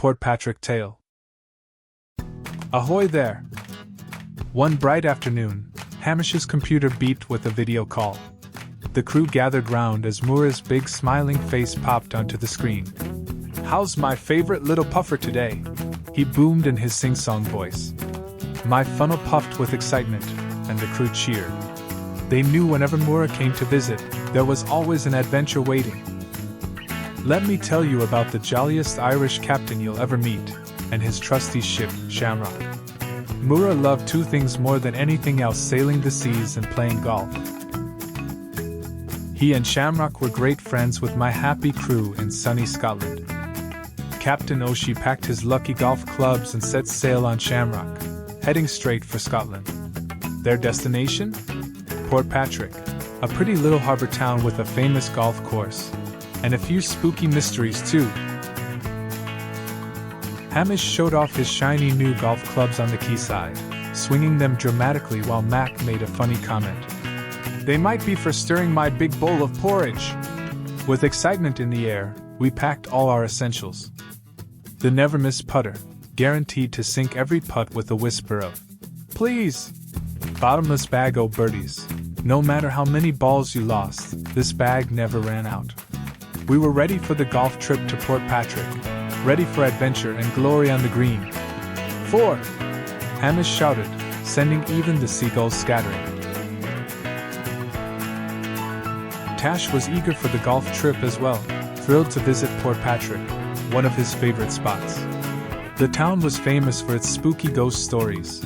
Portpatrick Tale. Ahoy there! One bright afternoon, Hamish's computer beeped with a video call. The crew gathered round as Mura's big smiling face popped onto the screen. "How's my favorite little puffer today?" he boomed in his sing-song voice. My funnel puffed with excitement, and the crew cheered. They knew whenever Mura came to visit, there was always an adventure waiting. Let me tell you about the jolliest Irish captain you'll ever meet, and his trusty ship, Shamrock. Mura loved two things more than anything else: sailing the seas and playing golf. He and Shamrock were great friends with my happy crew in sunny Scotland. Captain O'Shea packed his lucky golf clubs and set sail on Shamrock, heading straight for Scotland. Their destination? Portpatrick, a pretty little harbor town with a famous golf course, and a few spooky mysteries too. Hamish showed off his shiny new golf clubs on the quayside, swinging them dramatically while Mac made a funny comment. "They might be for stirring my big bowl of porridge." With excitement in the air, we packed all our essentials. The never-miss putter, guaranteed to sink every putt with a whisper of, "Please!" Bottomless bag o' birdies. No matter how many balls you lost, this bag never ran out. We were ready for the golf trip to Portpatrick, ready for adventure and glory on the green. "For!" Hamish shouted, sending even the seagulls scattering. Tash was eager for the golf trip as well, thrilled to visit Portpatrick, one of his favorite spots. The town was famous for its spooky ghost stories,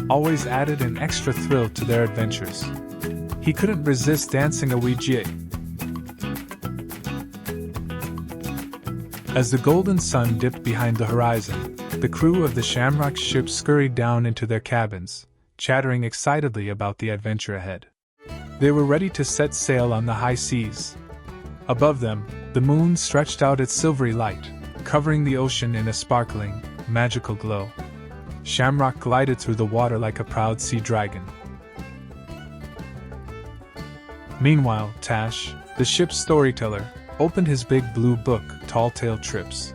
always added an extra thrill to their adventures. He couldn't resist dancing a wee jig. As the golden sun dipped behind the horizon, the crew of the Shamrock Ship scurried down into their cabins, chattering excitedly about the adventure ahead. They were ready to set sail on the high seas. Above them, the moon stretched out its silvery light, covering the ocean in a sparkling, magical glow. Shamrock glided through the water like a proud sea dragon. Meanwhile, Tash, the ship's storyteller, opened his big blue book, Tall Tale Trips.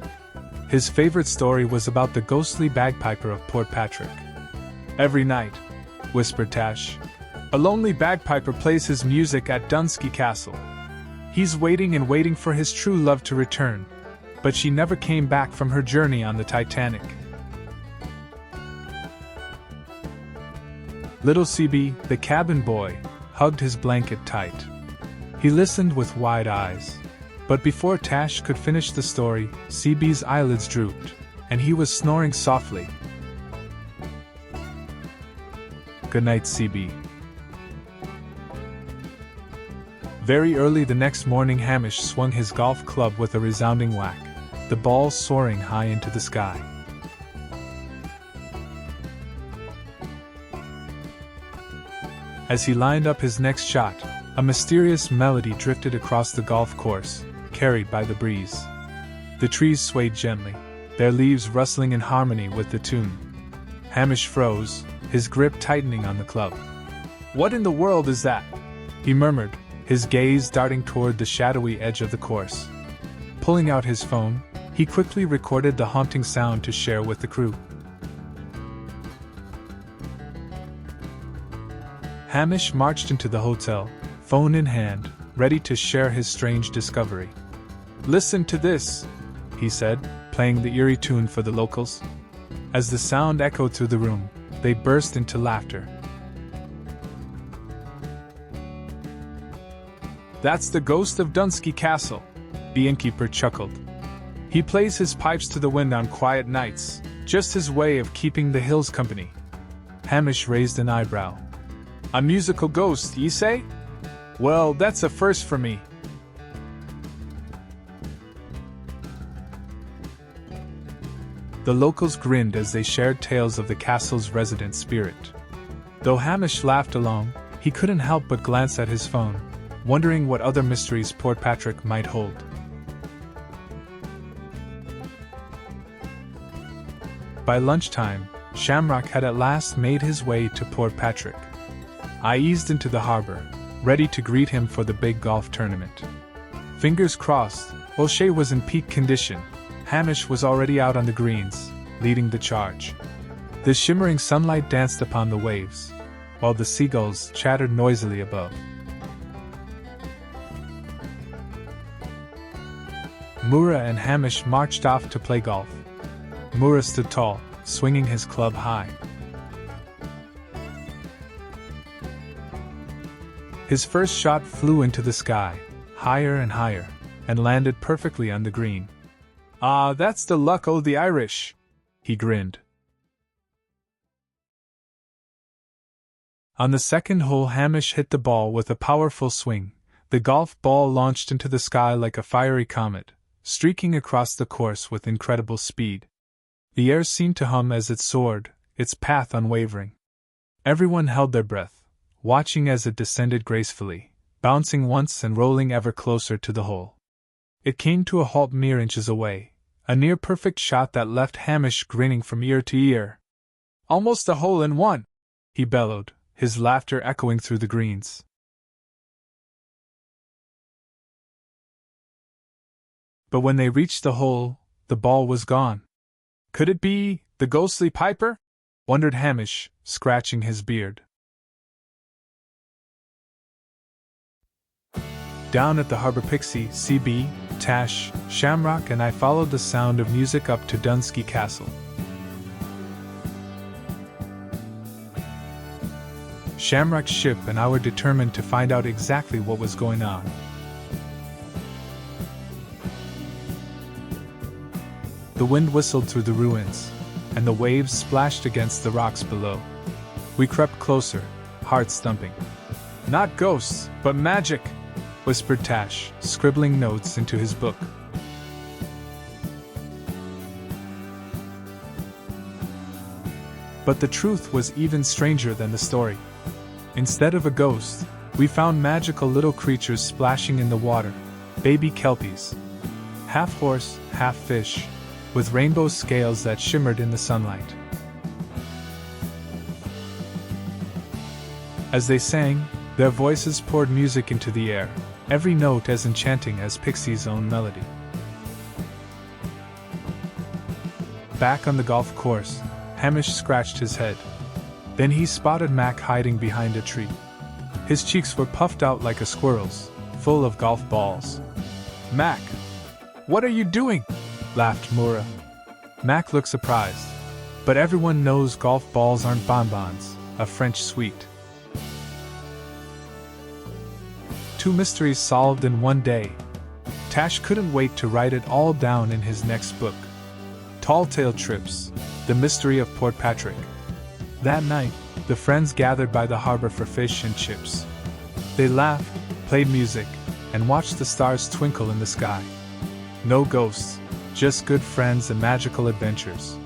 His favorite story was about the ghostly bagpiper of Portpatrick. "Every night," whispered Tash, "a lonely bagpiper plays his music at Dunsky Castle. He's waiting and waiting for his true love to return, but she never came back from her journey on the Titanic." Little CB, the cabin boy, hugged his blanket tight. He listened with wide eyes. But before Tash could finish the story, CB's eyelids drooped, and he was snoring softly. "Good night, CB." Very early the next morning, Hamish swung his golf club with a resounding whack, the ball soaring high into the sky. As he lined up his next shot, a mysterious melody drifted across the golf course, carried by the breeze. The trees swayed gently, their leaves rustling in harmony with the tune. Hamish froze, his grip tightening on the club. "What in the world is that?" he murmured, his gaze darting toward the shadowy edge of the course. Pulling out his phone, he quickly recorded the haunting sound to share with the crew. Hamish marched into the hotel, phone in hand, ready to share his strange discovery. "Listen to this," he said, playing the eerie tune for the locals. As the sound echoed through the room, they burst into laughter. "That's the ghost of Dunsky Castle," the innkeeper chuckled. "He plays his pipes to the wind on quiet nights, just his way of keeping the hills company." Hamish raised an eyebrow. "A musical ghost, ye say? Well, that's a first for me." The locals grinned as they shared tales of the castle's resident spirit. Though Hamish laughed along, he couldn't help but glance at his phone, wondering what other mysteries Portpatrick might hold. By lunchtime, Shamrock had at last made his way to Portpatrick. I eased into the harbor, ready to greet him for the big golf tournament. Fingers crossed, O'Shea was in peak condition, Hamish was already out on the greens, leading the charge. The shimmering sunlight danced upon the waves, while the seagulls chattered noisily above. Mura and Hamish marched off to play golf. Mura stood tall, swinging his club high. His first shot flew into the sky, higher and higher, and landed perfectly on the green. "Ah, that's the luck o' the Irish," he grinned. On the second hole, Hamish hit the ball with a powerful swing. The golf ball launched into the sky like a fiery comet, streaking across the course with incredible speed. The air seemed to hum as it soared, its path unwavering. Everyone held their breath, watching as it descended gracefully, bouncing once and rolling ever closer to the hole. It came to a halt mere inches away, a near-perfect shot that left Hamish grinning from ear to ear. "Almost a hole in one!" he bellowed, his laughter echoing through the greens. But when they reached the hole, the ball was gone. Could it be the ghostly piper? Wondered Hamish, scratching his beard. Down at the harbor, Pixie, CB, Tash, Shamrock and I followed the sound of music up to Dunsky Castle. Shamrock Ship and I were determined to find out exactly what was going on. The wind whistled through the ruins, and the waves splashed against the rocks below. We crept closer, hearts thumping. "Not ghosts, but magic," whispered Tash, scribbling notes into his book. But the truth was even stranger than the story. Instead of a ghost, we found magical little creatures splashing in the water, baby kelpies, half horse, half fish, with rainbow scales that shimmered in the sunlight. As they sang, their voices poured music into the air, every note as enchanting as Pixie's own melody. Back on the golf course, Hamish scratched his head. Then he spotted Mac hiding behind a tree. His cheeks were puffed out like a squirrel's, full of golf balls. "Mac, what are you doing?" laughed Mura. Mac looked surprised. But everyone knows golf balls aren't bonbons, a French sweet. Two mysteries solved in one day. Tash couldn't wait to write it all down in his next book. Tall Tale Trips, The Mystery of Portpatrick. That night, the friends gathered by the harbor for fish and chips. They laughed, played music, and watched the stars twinkle in the sky. No ghosts, just good friends and magical adventures.